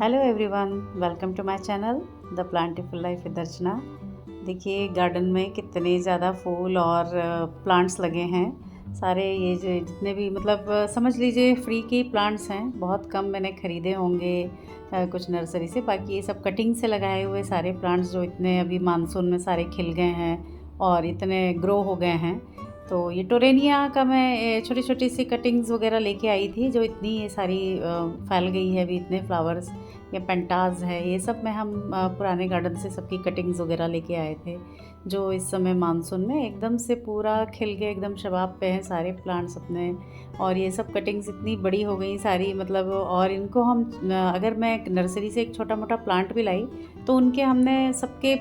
Hello everyone, welcome to my channel the plantiful life with Archana. देखिए garden में कितने ज़्यादा फूल और प्लांट्स लगे हैं। सारे ये जो जितने भी समझ लीजिए फ्री के प्लांट्स हैं। बहुत कम मैंने ख़रीदे होंगे कुछ नर्सरी से। बाकी ये सब कटिंग से लगाए हुए सारे प्लांट्स जो इतने अभी मानसून में सारे खिल गए हैं और इतने ग्रो हो गए हैं। तो ये टोरेनिया का मैं छोटी छोटी सी कटिंग्स वगैरह लेके आई थी, जो इतनी ये सारी फैल गई है अभी, इतने फ्लावर्स। ये पेंटाज है, ये सब में हम पुराने गार्डन से सबकी कटिंग्स वगैरह लेके आए थे, जो इस समय मानसून में एकदम से पूरा खिल के एकदम शबाब पे हैं सारे प्लांट्स अपने। और ये सब कटिंग्स इतनी बड़ी हो गई सारी, और इनको हम अगर मैं नर्सरी से एक छोटा मोटा प्लांट भी लाई तो उनके हमने सबके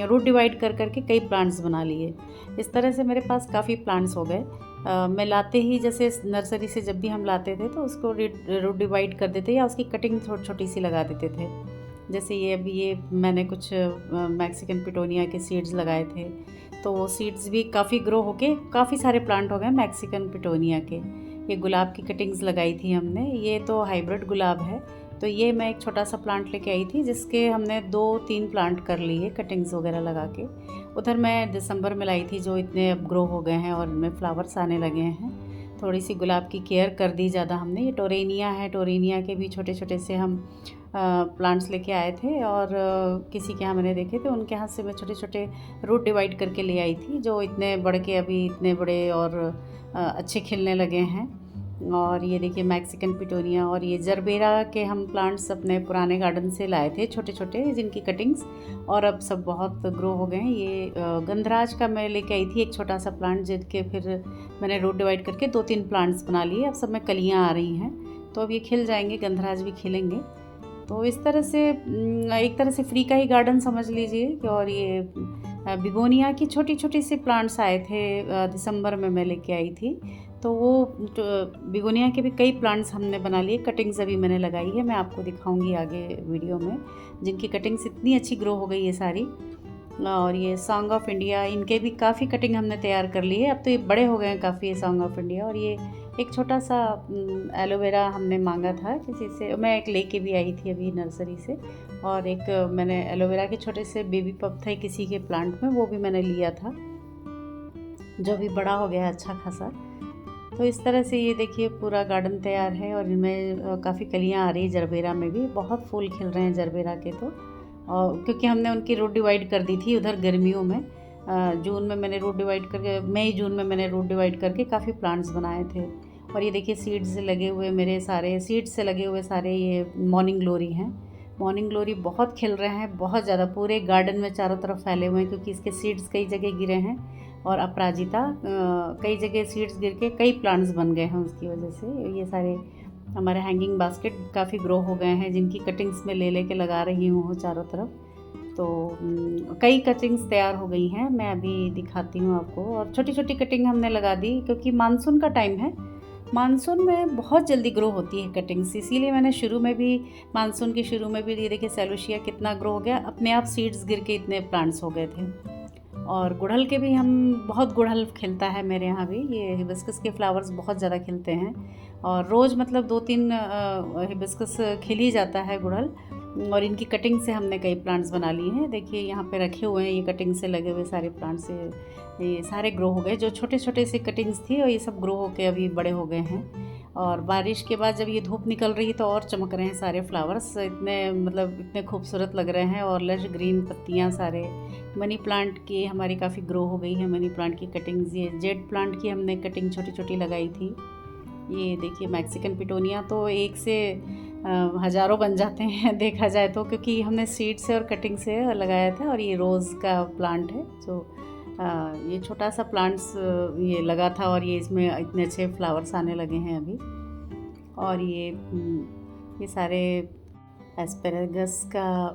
रूट डिवाइड कर करके कई प्लांट्स बना लिए। इस तरह से मेरे पास काफ़ी प्लांट्स हो गए। मैं लाते ही जैसे नर्सरी से जब भी हम लाते थे तो उसको रूट डिवाइड कर देते या उसकी कटिंग छोटी छोटी सी लगा देते थे। जैसे ये अभी ये मैंने कुछ मैक्सिकन पिटोनिया के सीड्स लगाए थे, तो वो सीड्स भी काफ़ी ग्रो होके काफ़ी सारे प्लांट हो गए मैक्सिकन पिटोनिया के। ये गुलाब की कटिंग्स लगाई थी हमने, ये तो हाइब्रिड गुलाब है। तो ये मैं एक छोटा सा प्लांट लेके आई थी जिसके हमने 2-3 प्लांट कर लिए कटिंग्स वगैरह लगा के। उधर मैं दिसंबर में लाई थी, जो इतने अब ग्रो हो गए हैं और इनमें फ्लावर्स आने लगे हैं। थोड़ी सी गुलाब की केयर कर दी ज़्यादा हमने। ये टोरेनिया है, टोरेनिया के भी छोटे छोटे से हम प्लांट्स लेके आए थे और किसी के यहाँ मैंने देखे थे, उनके यहाँ से मैं छोटे छोटे रूट डिवाइड करके ले आई थी, जो इतने बढ़ के अभी इतने बड़े और अच्छे खिलने लगे हैं। और ये देखिए मैक्सिकन पिटोनिया और ये जरबेरा के हम प्लांट्स अपने पुराने गार्डन से लाए थे छोटे छोटे, जिनकी कटिंग्स और अब सब बहुत ग्रो हो गए हैं। ये गंधराज का मैं लेके आई थी एक छोटा सा प्लांट, जिनके फिर मैंने रूट डिवाइड करके 2-3 प्लांट्स बना लिए। अब सब में कलियाँ आ रही हैं, तो अब ये खिल जाएंगे, गंधराज भी खिलेंगे। तो इस तरह से एक तरह से फ्री का ही गार्डन समझ लीजिए। और ये बिगोनिया की छोटी छोटी सी प्लांट्स आए थे दिसंबर में मैं लेके आई थी, तो वो बिगोनिया के भी कई प्लांट्स हमने बना लिए। कटिंग्स अभी मैंने लगाई है, मैं आपको दिखाऊंगी आगे वीडियो में, जिनकी कटिंग्स इतनी अच्छी ग्रो हो गई है सारी। और ये सॉन्ग ऑफ इंडिया, इनके भी काफ़ी कटिंग हमने तैयार कर ली है। अब तो ये बड़े हो गए हैं काफ़ी, ये सॉन्ग ऑफ इंडिया। और ये एक छोटा सा एलोवेरा हमने मांगा था किसी से, मैं एक लेके भी आई थी अभी नर्सरी से। और एक मैंने एलोवेरा के छोटे से बेबी पप थे किसी के प्लांट में, वो भी मैंने लिया था, जो भी बड़ा हो गया अच्छा खासा। तो इस तरह से ये देखिए पूरा गार्डन तैयार है और इनमें काफ़ी कलियाँ आ रही है। जरबेरा में भी बहुत फूल खिल रहे हैं जरबेरा के तो। और क्योंकि हमने उनकी रूट डिवाइड कर दी थी उधर गर्मियों में, जून में मैंने रूट डिवाइड करके, मई जून में मैंने रूट डिवाइड करके काफ़ी प्लांट्स बनाए थे। और ये देखिए सीड्स से लगे हुए, मेरे सारे सीड्स से लगे हुए सारे ये मॉर्निंग ग्लोरी हैं। मॉर्निंग ग्लोरी बहुत खिल रहे हैं, बहुत ज़्यादा पूरे गार्डन में चारों तरफ फैले हुए हैं, क्योंकि इसके सीड्स कई जगह गिरे हैं। और अपराजिता कई जगह सीड्स गिर के कई प्लांट्स बन गए हैं उसकी वजह से। ये सारे हमारे हैंगिंग बास्केट काफ़ी ग्रो हो गए हैं, जिनकी कटिंग्स में ले लेके लगा रही हूँ चारों तरफ। तो कई कटिंग्स तैयार हो गई हैं, मैं अभी दिखाती हूँ आपको। और छोटी छोटी कटिंग हमने लगा दी, क्योंकि मानसून का टाइम है। मानसून में बहुत जल्दी ग्रो होती है कटिंग्स, इसीलिए मैंने शुरू में भी, मानसून के शुरू में भी, ये देखिए सेलोशिया कितना ग्रो हो गया, अपने आप सीड्स गिर के इतने प्लांट्स हो गए थे। और गुड़हल के भी हम, बहुत गुड़हल खिलता है मेरे यहाँ भी। ये हिबिस्कस के फ्लावर्स बहुत ज़्यादा खिलते हैं और रोज़ 2-3 हिबिस्कस खिल ही जाता है गुड़हल। और इनकी कटिंग से हमने कई प्लांट्स बना लिए हैं। देखिए यहाँ पे रखे हुए हैं, ये कटिंग से लगे हुए सारे प्लांट्स, ये सारे ग्रो हो गए। जो छोटे छोटे सी कटिंग्स थी और ये सब ग्रो होके अभी बड़े हो गए हैं। और बारिश के बाद जब ये धूप निकल रही है तो और चमक रहे हैं सारे फ्लावर्स, इतने इतने खूबसूरत लग रहे हैं। और लश ग्रीन पत्तियाँ सारे। मनी प्लांट की हमारी काफ़ी ग्रो हो गई है, मनी प्लांट की कटिंग्स। ये जेड प्लांट की हमने कटिंग छोटी छोटी लगाई थी। ये देखिए मैक्सिकन पिटोनिया तो एक से हज़ारों बन जाते हैं देखा जाए तो, क्योंकि हमने सीड से और कटिंग से लगाया था। और ये रोज़ का प्लांट है, जो ये छोटा सा प्लांट्स ये लगा था और ये इसमें इतने अच्छे फ्लावर्स आने लगे हैं अभी। और ये सारे एस्पेरागस का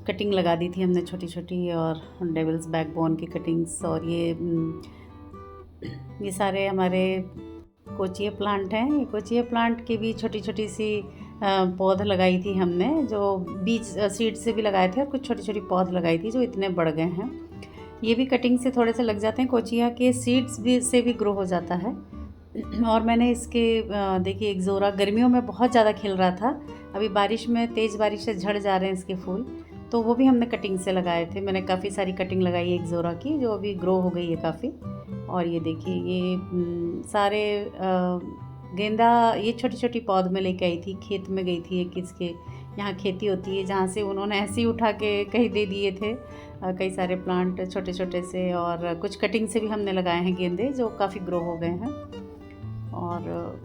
कटिंग लगा दी थी हमने छोटी छोटी, और डेविल्स बैकबोन की कटिंग्स। और ये सारे हमारे कोचिया प्लांट हैं। ये कोचिया प्लांट की भी छोटी छोटी सी पौध लगाई थी हमने, जो बीज सीड से भी लगाए थे, और कुछ छोटी छोटी पौध लगाई थी जो इतने बढ़ गए हैं। ये भी कटिंग से थोड़े से लग जाते हैं, कोचिया के सीड्स भी से भी ग्रो हो जाता है। और मैंने इसके देखिए एक्ज़ोरा गर्मियों में बहुत ज़्यादा खिल रहा था, अभी बारिश में तेज़ बारिश से झड़ जा रहे हैं इसके फूल, तो वो भी हमने कटिंग से लगाए थे। मैंने काफ़ी सारी कटिंग लगाई है एक्ज़ोरा की, जो अभी ग्रो हो गई है काफ़ी। और ये देखिए ये सारे गेंदा ये छोटी छोटी पौध में लेके आई थी, खेत में गई थी एक किसके यहाँ खेती होती है, जहाँ से उन्होंने ऐसे ही उठा के कहीं दे दिए थे कई सारे प्लांट छोटे छोटे से, और कुछ कटिंग से भी हमने लगाए हैं गेंदे जो काफ़ी ग्रो हो गए हैं। और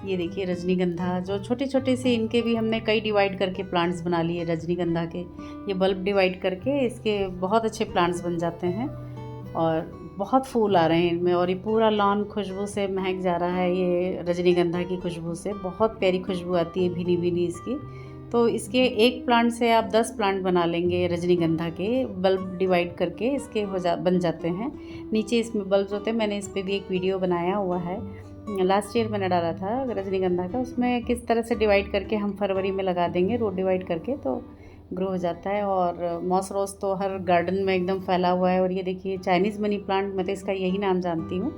ये देखिए रजनीगंधा जो छोटे छोटे से, इनके भी हमने कई डिवाइड करके प्लांट्स बना लिए रजनीगंधा के। ये बल्ब डिवाइड करके इसके बहुत अच्छे प्लांट्स बन जाते हैं और बहुत फूल आ रहे हैं इनमें, और ये पूरा लॉन खुशबू से महक जा रहा है। ये रजनीगंधा की खुशबू से बहुत प्यारी खुशबू आती है भीनी भीनी इसकी। तो इसके एक प्लांट से आप 10 प्लांट बना लेंगे रजनीगंधा के, बल्ब डिवाइड करके इसके बन जाते हैं। नीचे इसमें बल्ब होते हैं, मैंने इस पर भी एक वीडियो बनाया हुआ है, लास्ट ईयर मैंने डाला था रजनीगंधा का। उसमें किस तरह से डिवाइड करके हम फरवरी में लगा देंगे रोड डिवाइड करके, तो ग्रो हो जाता है। और मॉस रोज़ तो हर गार्डन में एकदम फैला हुआ है। और ये देखिए चाइनीज़ मनी प्लांट, मैं तो इसका यही नाम जानती हूँ।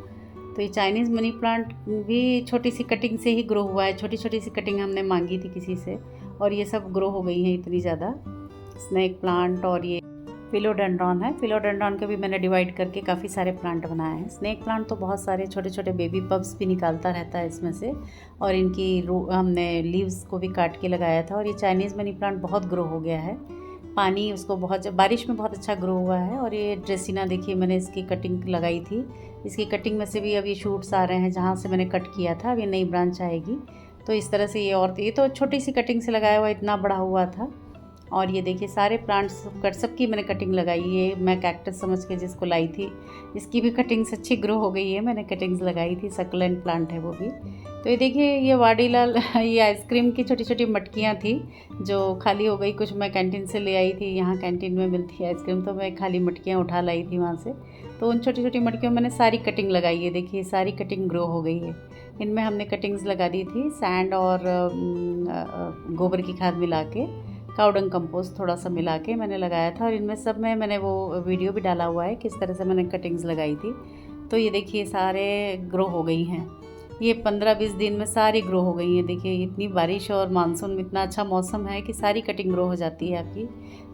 तो ये चाइनीज़ मनी प्लांट भी छोटी सी कटिंग से ही ग्रो हुआ है, छोटी छोटी सी कटिंग हमने मांगी थी किसी से, और ये सब ग्रो हो गई हैं इतनी ज़्यादा। स्नेक प्लांट और ये फिलोडेंड्रॉन है, फिलोडेंड्रॉन के भी मैंने डिवाइड करके काफ़ी सारे प्लांट बनाए हैं। स्नेक प्लांट तो बहुत सारे छोटे छोटे बेबी पब्स भी निकालता रहता है इसमें से, और इनकी हमने लीव्स को भी काट के लगाया था। और ये चाइनीज़ मनी प्लांट बहुत ग्रो हो गया है, पानी उसको बहुत बारिश में बहुत अच्छा ग्रो हुआ है। और ये ड्रेसिना देखिए मैंने इसकी कटिंग लगाई थी, इसकी कटिंग में से भी अब ये शूट्स आ रहे हैं जहाँ से मैंने कट किया था, अब ये नई ब्रांच आएगी। तो इस तरह से ये तो छोटी सी कटिंग से लगाया हुआ इतना बड़ा हुआ था। और ये देखिए सारे प्लांट्स सबकी मैंने कटिंग लगाई है, मैं कैक्टस समझ के जिसको लाई थी, इसकी भी कटिंग्स अच्छी ग्रो हो गई है, मैंने कटिंग्स लगाई थी। सक्लेंट प्लांट है वो भी। तो ये देखिए ये वाडीलाल ये आइसक्रीम की छोटी छोटी मटकियाँ थी जो खाली हो गई, कुछ मैं कैंटीन से ले आई थी, यहाँ कैंटीन में मिलती है आइसक्रीम, तो मैं खाली मटकियाँ उठा लाई थी वहाँ से। तो उन छोटी छोटी मटकियों में मैंने सारी कटिंग लगाई है, देखिए सारी कटिंग ग्रो हो गई है। इनमें हमने कटिंग्स लगा दी थी सैंड और गोबर की खाद मिला के, काउडंग कंपोस्ट थोड़ा सा मिला के मैंने लगाया था। और इनमें सब में मैंने वो वीडियो भी डाला हुआ है किस तरह से मैंने कटिंग्स लगाई थी। तो ये देखिए सारे ग्रो हो गई हैं, ये 15-20 दिन में सारी ग्रो हो गई हैं। देखिए इतनी बारिश और मानसून में इतना अच्छा मौसम है कि सारी कटिंग ग्रो हो जाती है आपकी।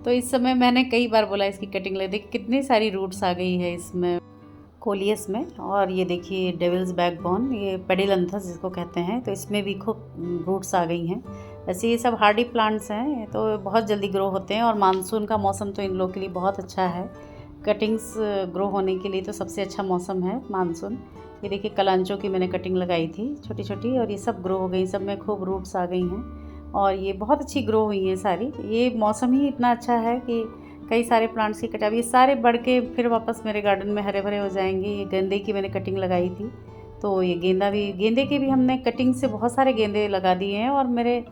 तो इस समय मैंने कई बार बोला इसकी कटिंग ले, देखिए कितनी सारी रूट्स आ गई है इसमें कोलियस में। और ये देखिए डेविल्स बैकबोन, ये पेडिलंथस जिसको कहते हैं, तो इसमें भी खूब रूट्स आ गई हैं। वैसे ये सब हार्डी प्लांट्स हैं तो बहुत जल्दी ग्रो होते हैं, और मानसून का मौसम तो इन लोगों के लिए बहुत अच्छा है, कटिंग्स ग्रो होने के लिए तो सबसे अच्छा मौसम है मानसून। ये देखिए कलांचों की मैंने कटिंग लगाई थी छोटी छोटी, और ये सब ग्रो हो गई, सब में खूब रूट्स आ गई हैं, और ये बहुत अच्छी ग्रो हुई हैं सारी। ये मौसम ही इतना अच्छा है कि कई सारे प्लांट्स की कटाई, ये सारे बढ़ के फिर वापस मेरे गार्डन में हरे भरे हो जाएंगे। ये गेंदे की मैंने कटिंग लगाई थी, तो ये गेंदे के भी हमने कटिंग से बहुत सारे गेंदे लगा दिए हैं, और मेरे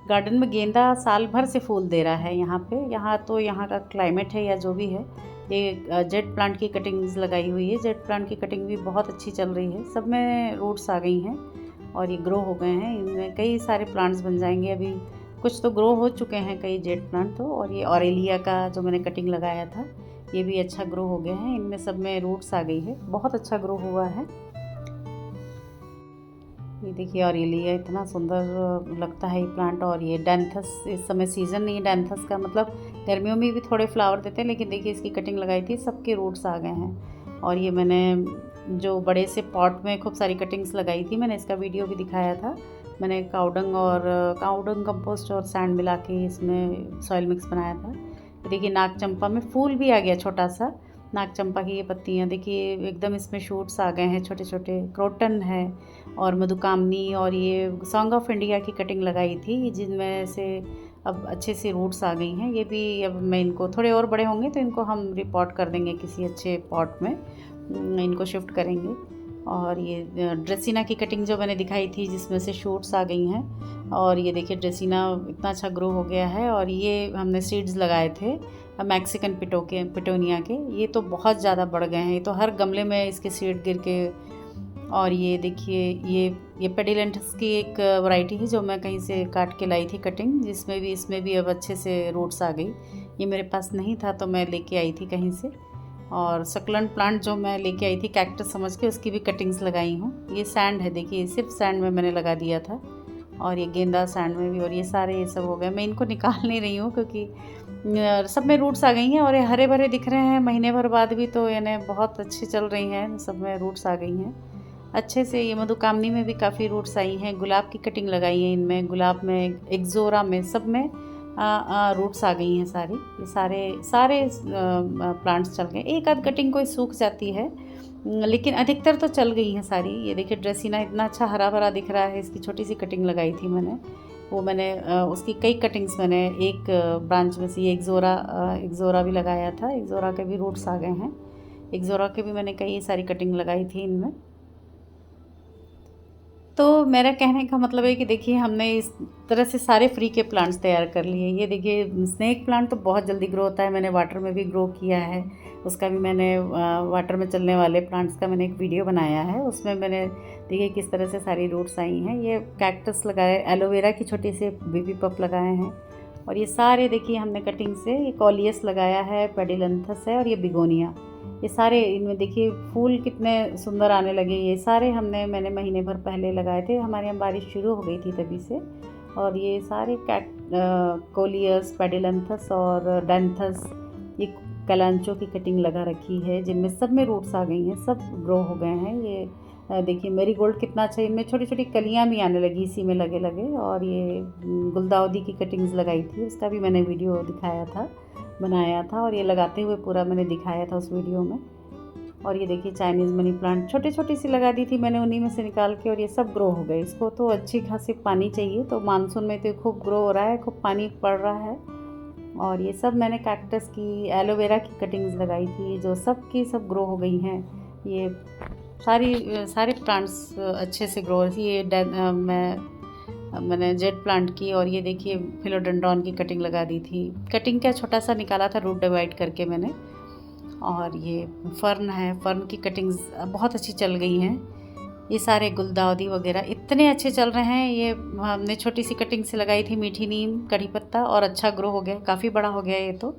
गार्डन में गेंदा साल भर से फूल दे रहा है यहाँ पे। यहाँ तो यहाँ का क्लाइमेट है या जो भी है। ये जेड प्लांट की कटिंग्स लगाई हुई है, जेड प्लांट की कटिंग भी बहुत अच्छी चल रही है, सब में रूट्स आ गई हैं और ये ग्रो हो गए हैं। इनमें कई सारे प्लांट्स बन जाएंगे, अभी कुछ तो ग्रो हो चुके हैं कई जेड प्लांट तो। और ये ऑरेलिया का जो मैंने कटिंग लगाया था ये भी अच्छा ग्रो हो गया है, इनमें सब में रूट्स आ गई है, बहुत अच्छा ग्रो हुआ है। ये देखिए ऑरेलिया इतना सुंदर लगता है ये प्लांट। और ये डैंथस, इस समय सीज़न नहीं है डैंथस का, मतलब गर्मियों में भी थोड़े फ्लावर देते हैं, लेकिन देखिए इसकी कटिंग लगाई थी, सबके रूट्स आ गए हैं। और ये मैंने जो बड़े से पॉट में खूब सारी कटिंग्स लगाई थी, मैंने इसका वीडियो भी दिखाया था। मैंने काउडंग कंपोस्ट और सैंड मिला के इसमें सॉइल मिक्स बनाया था। देखिए नाग चंपा में फूल भी आ गया छोटा सा, नाग चंपा की ये पत्तियाँ देखिए एकदम इसमें शूट्स आ गए हैं छोटे छोटे। क्रोटन है और मधुकामनी, और ये सॉन्ग ऑफ इंडिया की कटिंग लगाई थी जिनमें से अब अच्छे से रूट्स आ गई हैं। ये भी अब मैं इनको थोड़े और बड़े होंगे तो इनको हम रिपॉट कर देंगे किसी अच्छे पॉट में, इनको शिफ्ट करेंगे। और ये ड्रेसिना की कटिंग जो मैंने दिखाई थी जिसमें से शूट्स आ गई हैं, और ये देखिए ड्रेसिना इतना अच्छा ग्रो हो गया है। और ये हमने सीड्स लगाए थे मैक्सिकन पिटोनिया के, ये तो बहुत ज़्यादा बढ़ गए हैं, ये तो हर गमले में इसके सीड गिर के। और ये देखिए ये पेडिलेंटस की एक वैरायटी है जो मैं कहीं से काट के लाई थी कटिंग, जिसमें भी इसमें भी अब अच्छे से रूट्स आ गई। ये मेरे पास नहीं था तो मैं लेके आई थी कहीं से। और सक्लेंट प्लांट जो मैं लेके आई थी कैक्टस समझ के, उसकी भी कटिंग्स लगाई हूँ। ये सैंड है, देखिए सिर्फ सैंड में मैंने लगा दिया था, और ये गेंदा सैंड में भी, और ये सारे ये सब हो गए। मैं इनको निकाल नहीं रही हूँ क्योंकि सब में रूट्स आ गई हैं और ये हरे भरे दिख रहे हैं महीने भर बाद भी, तो यानी बहुत अच्छी चल रही हैं, सब में रूट्स आ गई हैं अच्छे से। ये मधुकामनी में भी काफ़ी रूट्स आई हैं, गुलाब की कटिंग लगाई है इनमें, गुलाब में, एक्जोरा में, सब में रूट्स आ गई हैं सारी। ये सारे प्लांट्स चल गए, एक आध कटिंग कोई सूख जाती है, लेकिन अधिकतर तो चल गई हैं सारी। ये देखिए ड्रेसिना इतना अच्छा हरा भरा दिख रहा है, इसकी छोटी सी कटिंग लगाई थी मैंने, वो मैंने उसकी कई कटिंग्स मैंने एक ब्रांच में से ये एक्जोरा भी लगाया था, एक्जोरा के भी रूट्स आ गए हैं, एक्जोरा के भी मैंने कई सारी कटिंग लगाई थी इनमें। तो मेरा कहने का मतलब है कि देखिए हमने इस तरह से सारे फ्री के प्लांट्स तैयार कर लिए। ये देखिए स्नेक प्लांट तो बहुत जल्दी ग्रो होता है, मैंने वाटर में भी ग्रो किया है, उसका भी मैंने वाटर में चलने वाले प्लांट्स का मैंने एक वीडियो बनाया है, उसमें मैंने देखिए किस तरह से सारी रूट्स आई हैं। ये कैक्टस लगाए, एलोवेरा की छोटी सी बेबी पप लगाए हैं, और ये सारे देखिए हमने कटिंग से, ये कॉलियस लगाया है, पेडिलंथस है, और ये बिगोनिया, ये सारे इनमें देखिए फूल कितने सुंदर आने लगे। ये सारे मैंने महीने भर पहले लगाए थे, हमारे यहाँ बारिश शुरू हो गई थी तभी से। और ये सारे कोलियस, पेडिलंथस और डेंथस, ये कैलांचो की कटिंग लगा रखी है, जिनमें सब में रूट्स आ गई हैं, सब ग्रो हो गए हैं। ये देखिए मेरीगोल्ड कितना अच्छा, इनमें छोटी छोटी कलियाँ भी आने लगी इसी में लगे लगे। और ये गुलदाउदी की कटिंग्स लगाई थी, उसका भी मैंने वीडियो दिखाया था, बनाया था, और ये लगाते हुए पूरा मैंने दिखाया था उस वीडियो में। और ये देखिए चाइनीज़ मनी प्लांट छोटी छोटी सी लगा दी थी मैंने उन्हीं में से निकाल के, और ये सब ग्रो हो गए। इसको तो अच्छी खासी पानी चाहिए, तो मानसून में तो खूब ग्रो हो रहा है, खूब पानी पड़ रहा है। और ये सब मैंने कैक्टस की, एलोवेरा की कटिंग्स लगाई थी, जो सब की सब ग्रो हो गई हैं। ये सारे प्लांट्स अच्छे से ग्रो हो रही। ये मैंने जेट प्लांट की, और ये देखिए फिलोडेंड्रॉन की कटिंग लगा दी थी, कटिंग क्या छोटा सा निकाला था रूट डिवाइड करके मैंने। और ये फर्न है, फर्न की कटिंग्स बहुत अच्छी चल गई हैं। ये सारे गुलदाउदी वगैरह इतने अच्छे चल रहे हैं। ये हमने छोटी सी कटिंग से लगाई थी, मीठी नीम, कड़ी पत्ता, और अच्छा ग्रो हो गया, काफ़ी बड़ा हो गया। ये तो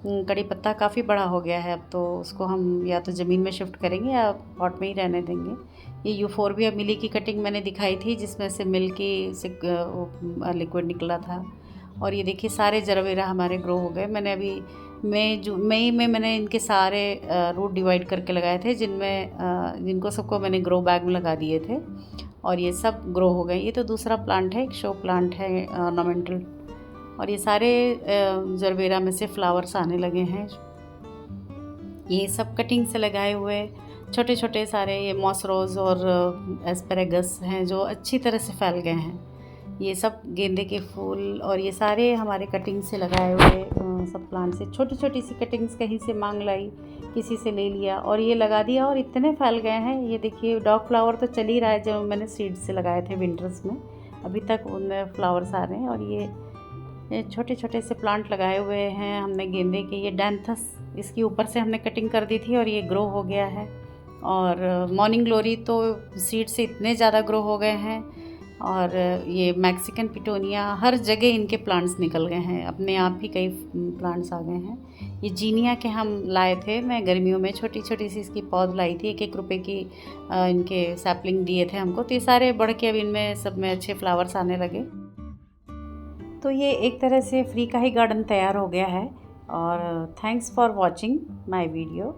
कड़ी पत्ता काफ़ी बड़ा हो गया है, अब तो उसको हम या तो ज़मीन में शिफ्ट करेंगे या पॉट में ही रहने देंगे। ये यूफोरबिया मिली की कटिंग मैंने दिखाई थी, जिसमें से मिल्की से लिक्विड निकला था। और ये देखिए सारे जरबेरा हमारे ग्रो हो गए। मैंने अभी मई में मैंने इनके सारे रूट डिवाइड करके लगाए थे, जिनको सबको मैंने ग्रो बैग में लगा दिए थे, और ये सब ग्रो हो गए। ये तो दूसरा प्लांट है, एक शो प्लांट है ऑर्नामेंटल। और ये सारे जरबेरा में से फ्लावर्स आने लगे हैं। ये सब कटिंग से लगाए हुए छोटे छोटे सारे ये मॉस रोज़ और एस्पेरेगस हैं, जो अच्छी तरह से फैल गए हैं। ये सब गेंदे के फूल, और ये सारे हमारे कटिंग से लगाए हुए सब प्लांट से छोटी छोटी सी कटिंग्स कहीं से मांग लाई, किसी से ले लिया और ये लगा दिया, और इतने फैल गए हैं। ये देखिए डॉग फ्लावर तो चल ही रहा है, जो मैंने सीड से लगाए थे विंटर्स में, अभी तक उनमें फ्लावर्स आ रहे हैं। और ये छोटे छोटे से प्लांट लगाए हुए हैं हमने गेंदे के। ये डैंथस, इसकी ऊपर से हमने कटिंग कर दी थी और ये ग्रो हो गया है। और मॉर्निंग ग्लोरी तो सीड से इतने ज़्यादा ग्रो हो गए हैं। और ये मैक्सिकन पिटोनिया, हर जगह इनके प्लांट्स निकल गए हैं, अपने आप ही कई प्लांट्स आ गए हैं। ये जीनिया के हम लाए थे, मैं गर्मियों में छोटी छोटी सी इसकी पौध लाई थी, 1-1 रुपए की इनके सैपलिंग दिए थे हमको, तो ये सारे बढ़ के अब इनमें सब में अच्छे फ्लावर्स आने लगे। तो ये एक तरह से फ्री का ही गार्डन तैयार हो गया है। और thanks for watching my video.